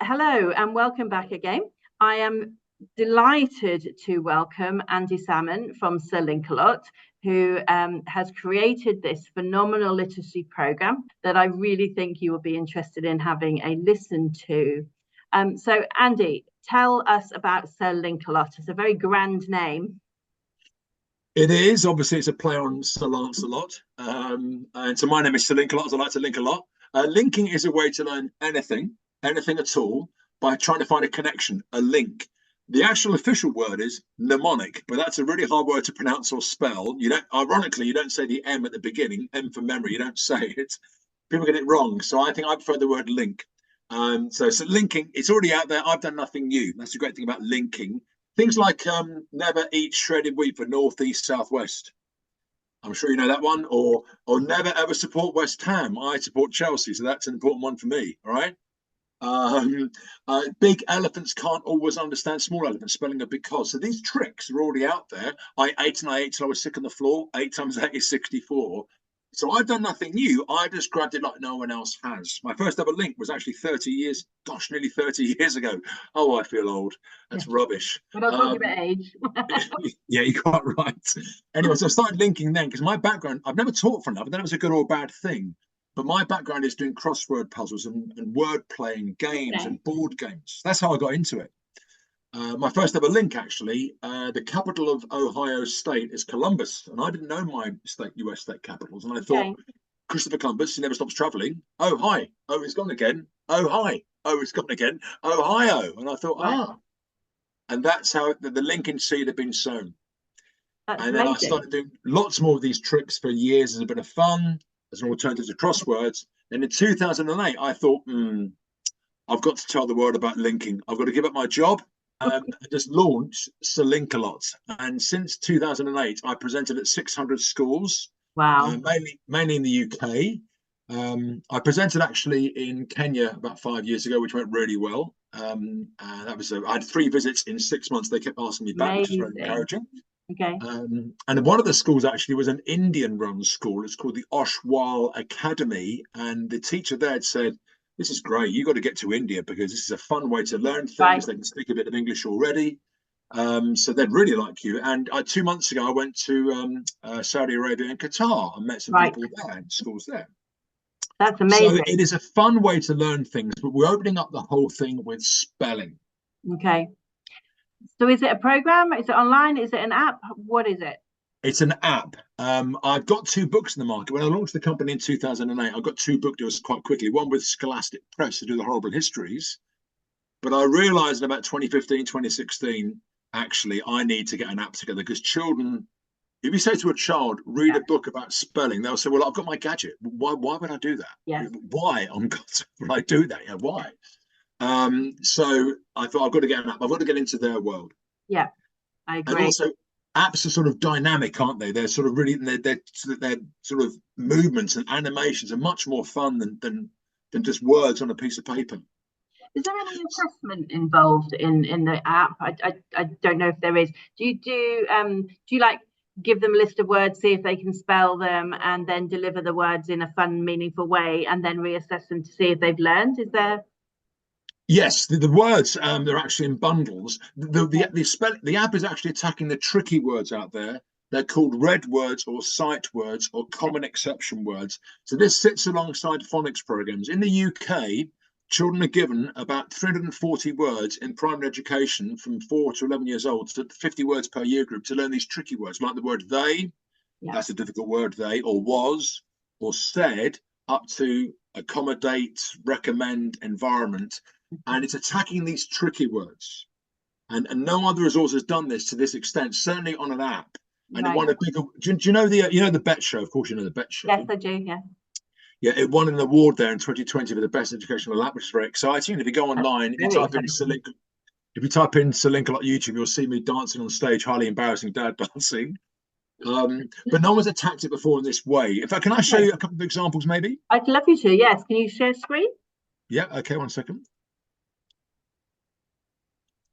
Hello and welcome back again. I am delighted to welcome Andy Salmon from Sir LinkALot, who has created this phenomenal literacy program that I really think you will be interested in having a listen to. So Andy, tell us about Sir LinkALot. It's a very grand name. It is. Obviously, it's a play on Sir LinkALot. And so my name is Sir LinkALot, as I like to link a lot. Linking is a way to learn anything at all, by trying to find a connection, a link. The actual official word is mnemonic, but that's a really hard word to pronounce or spell. Ironically, you don't say the M at the beginning, M for memory, you don't say it. People get it wrong. So I think I prefer the word link. So linking, it's already out there. I've done nothing new. That's the great thing about linking. Things like never eat shredded wheat for North, East, South, West. I'm sure you know that one. Or never ever support West Ham. I support Chelsea, so that's an important one for me. All right. Big elephants can't always understand small elephants, spelling a because. So these tricks are already out there. I ate and I ate till I was sick on the floor. 8 times 8 is 64. So I've done nothing new. I just grabbed it like no one else has. My first ever link was actually 30 years, gosh, nearly 30 years ago. Oh, I feel old. That's rubbish. We're not talking about age. Yeah, you're quite right. Anyway, so I started linking then because my background, I've never taught for enough. I don't know if it's a good or a bad thing. But my background is doing crossword puzzles and word playing games and board games. That's how I got into it. My first ever link, actually, the capital of Ohio State is Columbus. And I didn't know my US state capitals. And I thought, Christopher Columbus, he never stops traveling. Oh, hi. Oh, he's gone again. Oh, hi. Oh, he's gone again. Ohio. And I thought, And that's how the linking seed had been sown. That's and then amazing. I started doing lots more of these tricks for years as a bit of fun, as an alternative to crosswords. And in 2008, I thought, I've got to tell the world about linking. I've got to give up my job and just launch Sir LinkALot. And since 2008, I presented at 600 schools. Wow. Mainly in the UK. I presented actually in Kenya about 5 years ago, which went really well. That was I had 3 visits in 6 months. They kept asking me back, which is very encouraging. Okay. And one of the schools actually was an Indian-run school. It's called the Oshwal Academy, and the teacher there had said, "This is great. You got to get to India because this is a fun way to learn things. Right. They can speak a bit of English already, so they'd really like you." And 2 months ago, I went to Saudi Arabia and Qatar and met some people there in schools there. That's amazing. So it is a fun way to learn things, but we're opening up the whole thing with spelling. Okay. So is it a program? Is it online? Is it an app? What is it? It's an app. I've got 2 books in the market. When I launched the company in 2008, I got 2 book deals quite quickly. One with Scholastic Press to do the horrible histories. But I realized in about 2015, 2016, actually, I need to get an app together because children, if you say to a child, read a book about spelling, they'll say, well, I've got my gadget. Why would I do that? Yes. Why on God would I do that? Yeah, why? So I thought I've got to get an app. I've got to get into their world. Yeah, I agree. And also, apps are sort of dynamic, aren't they? They're sort of really their sort of movements and animations are much more fun than just words on a piece of paper. Is there any assessment involved in the app? I don't know if there is. Do you like give them a list of words, see if they can spell them, and then deliver the words in a fun, meaningful way, and then reassess them to see if they've learned? Is there? Yes, the words they're actually in bundles. The app is actually attacking the tricky words out there. They're called red words or sight words or common exception words. So this sits alongside phonics programs. In the UK, children are given about 340 words in primary education from 4 to 11 years old, so 50 words per year group to learn these tricky words, like the word they, that's a difficult word, they, or was, or said, up to accommodate, recommend, environment. And it's attacking these tricky words. And no other resource has done this to this extent, certainly on an app. And it won a big, do you know the Bet Show? Of course you know the Bet Show. Yes, I do, yeah. Yeah, it won an award there in 2020 for the best educational app, which is very exciting. And if you go online, if you type in Sir LinkALot YouTube, you'll see me dancing on stage, highly embarrassing dad dancing. But no one's attacked it before in this way. In fact, can I show you a couple of examples, maybe? I'd love you to, yes. Can you share screen? Yeah, okay, 1 second.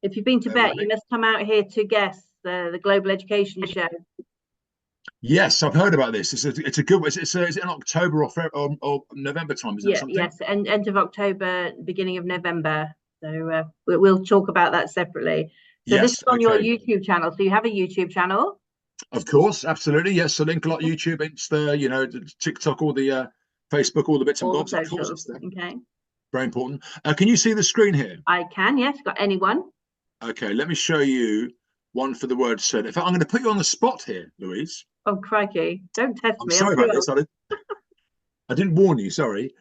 If you've been to Bet, you must come out here to guess the Global Education Show. Yes, I've heard about this. It's a good one. Is it in October or November time? Is that something? Yes, end of October, beginning of November. So we'll talk about that separately. So this Yes, is on your okay. YouTube channel. So you have a YouTube channel? Of course, absolutely. Yes, so LinkALot, YouTube, Insta, you know, TikTok, all the Facebook, all the bits and All the bobs. Of course, socials. it's there. Okay. Very important. Can you see the screen here? I can, yes. Got anyone? Okay, let me show you one for the word said. In fact, I'm going to put you on the spot here, Louise. Oh, crikey. Don't test I'm me. sorry about this. I didn't warn you, sorry.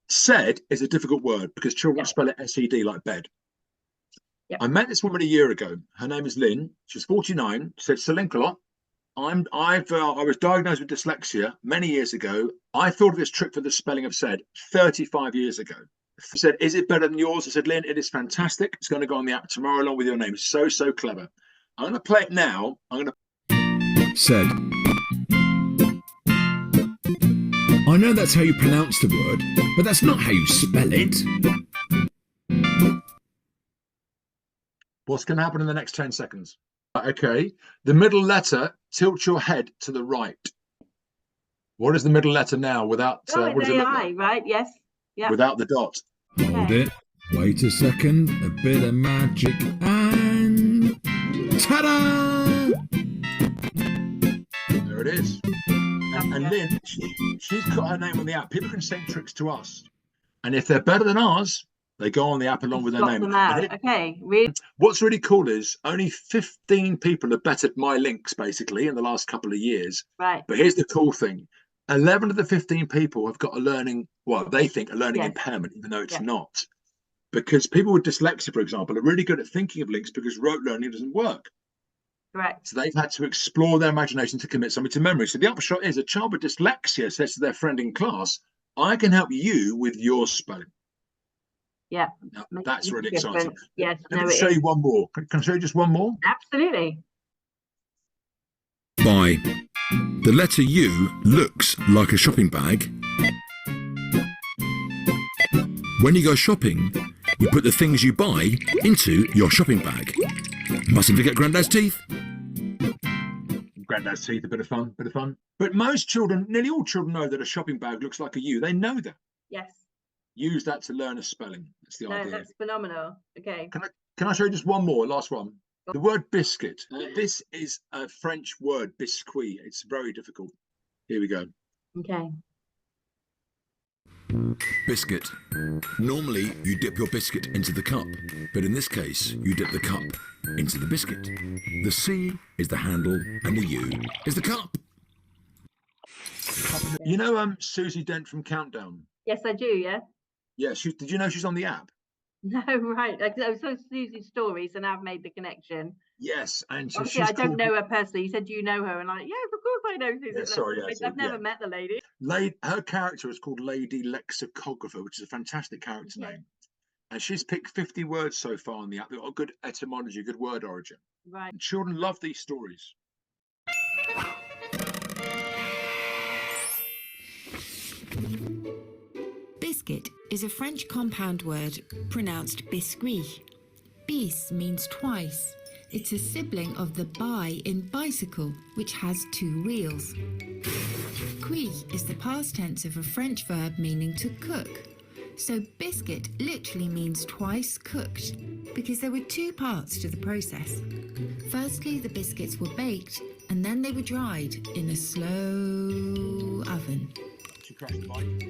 Said is a difficult word because children spell it S-E-D like bed. Yep. I met this woman a year ago. Her name is Lynn. She's 49. She said, Sir LinkALot, I was diagnosed with dyslexia many years ago. I thought of this trick for the spelling of said 35 years ago. She said, is it better than yours? I said, Lynn, it is fantastic. It's going to go on the app tomorrow along with your name. So clever. I'm going to play it now. Said. I know that's how you pronounce the word, but that's not how you spell it. What's going to happen in the next 10 seconds? Okay. The middle letter, tilt your head to the right. What is the middle letter now without what does it look like? Right? Yes. Yeah. Without the dot. Hold it. Wait a second. A bit of magic and ta-da! There it is. And Lynn, she's got her name on the app. People can send tricks to us. And if they're better than ours, they go on the app along with their name. Okay. Really? What's really cool is only 15 people have bettered my links, basically, in the last couple of years. Right. But here's the cool thing. 11 of the 15 people have got a learning, well, they think a learning impairment, even though it's not. Because people with dyslexia, for example, are really good at thinking of links because rote learning doesn't work. Correct. So they've had to explore their imagination to commit something to memory. So the upshot is a child with dyslexia says to their friend in class, I can help you with your spelling. Yeah. Now, that's really exciting. Yes. Let me show you one more. Can I show you just one more? Absolutely. Buy. The letter U looks like a shopping bag. When you go shopping, you put the things you buy into your shopping bag. Mustn't forget Grandad's teeth. Grandad's teeth, a bit of fun. But most children, nearly all children know that a shopping bag looks like a U. They know that. Yes. Use that to learn a spelling. That's the idea. That's phenomenal. Okay. Can I show you just one more, last one? The word biscuit. This is a French word, biscuit. It's very difficult. Here we go. Okay. Biscuit. Normally, you dip your biscuit into the cup, but in this case, you dip the cup into the biscuit. The C is the handle, and the U is the cup. You know Susie Dent from Countdown? Yes, I do, yeah. Yeah, did you know she's on the app? No, right. I saw Susie's stories and I've made the connection. Yes, and obviously I don't know her personally. You said you know her, and I'm like, yes, of course I know Susie. Yeah, sorry, yes, I've never met the lady. Her character is called Lady Lexicographer, which is a fantastic character name. And she's picked 50 words so far on the app. They've got a good etymology, good word origin. Right. And children love these stories. Biscuit is a French compound word pronounced biscuit. Bis means twice. It's a sibling of the bi in bicycle, which has two wheels. Cuit is the past tense of a French verb meaning to cook. So biscuit literally means twice cooked, because there were two parts to the process. Firstly, the biscuits were baked, and then they were dried in a slow oven. She crashed the bike.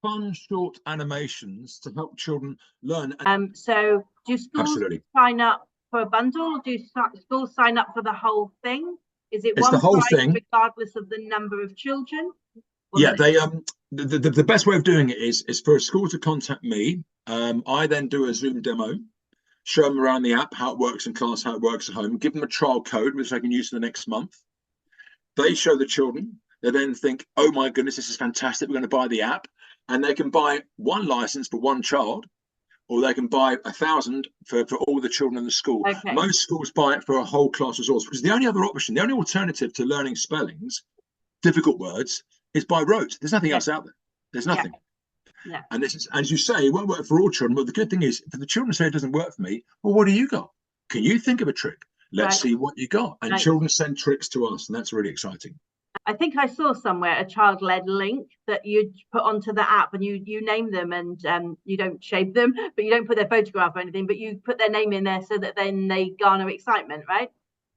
Fun short animations to help children learn. So do schools sign up for a bundle, or do schools sign up for the whole thing? Is it It's one the whole price thing, regardless of the number of children? Yeah, they the best way of doing it is for a school to contact me. I then do a Zoom demo, show them around the app, how it works in class, how it works at home, give them a trial code which they can use for the next month. They show the children. They then think, oh my goodness, this is fantastic, we're going to buy the app. And they can buy one license for one child, or they can buy 1,000 for all the children in the school. Okay. Most schools buy it for a whole class resource, because the only other option, the only alternative to learning spellings, difficult words, is by rote. There's nothing else out there. There's nothing. Yeah. And this is, as you say, it won't work for all children. But the good thing is, for the children say it doesn't work for me, well, what do you got? Can you think of a trick? Let's see what you got. And children send tricks to us, and that's really exciting. I think I saw somewhere a child-led link that you put onto the app, and you name them, and you don't shade them, but you don't put their photograph or anything, but you put their name in there so that then they garner excitement, right?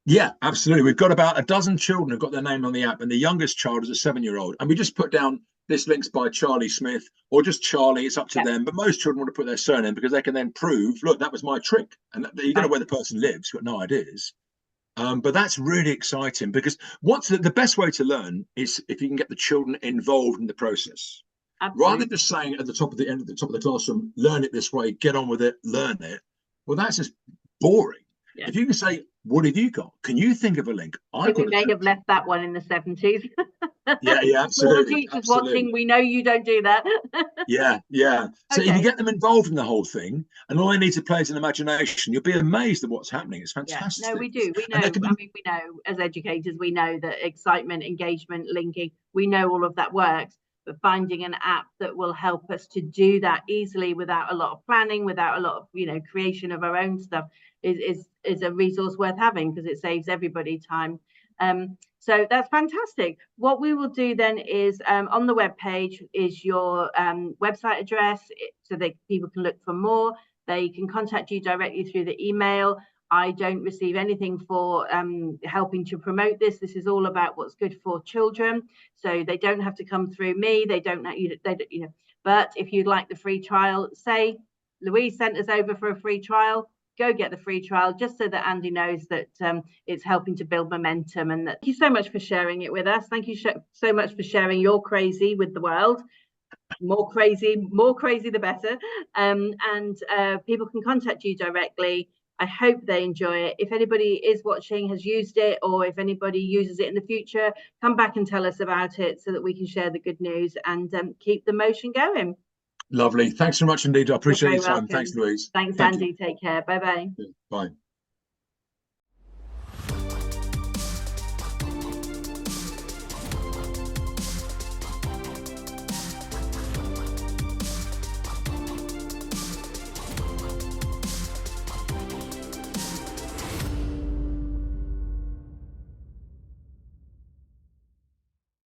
Yeah, absolutely. We've got about a dozen children who've got their name on the app, and the youngest child is a 7-year-old. And we just put down, this link's by Charlie Smith, or just Charlie. It's up to them. But most children want to put their surname because they can then prove, look, that was my trick. And you don't know where the person lives, you've got no ideas. But that's really exciting, because what's the best way to learn is if you can get the children involved in the process. Absolutely. Rather than just saying at the top of the classroom, learn it this way, get on with it, learn it. Well, that's just boring. Yeah. If you can say, what have you got? Can you think of a link? I think we may have left that one in the 70s. Yeah, absolutely. Teachers absolutely. Watching, we know you don't do that. Yeah. So if you get them involved in the whole thing, and all they need to play is an imagination, you'll be amazed at what's happening. It's fantastic. Yeah. No, we do. We know. We know as educators, we know that excitement, engagement, linking, we know all of that works. But finding an app that will help us to do that easily without a lot of planning, without a lot of creation of our own stuff is a resource worth having, because it saves everybody time. So that's fantastic. What we will do then is on the web page is your website address, so that people can look for more. They can contact you directly through the email. I don't receive anything for helping to promote this. This is all about what's good for children. So they don't have to come through me. They don't. But if you'd like the free trial, say Louise sent us over for a free trial. Go get the free trial, just so that Andy knows that it's helping to build momentum. And thank you so much for sharing it with us. Thank you so much for sharing your crazy with the world. More crazy the better. And people can contact you directly. I hope they enjoy it. If anybody is watching, has used it, or if anybody uses it in the future, come back and tell us about it so that we can share the good news and keep the motion going. Lovely. Thanks so much indeed. I appreciate your time. Welcome. Thanks, Louise. Thanks, Andy. Take care. Bye-bye. Bye.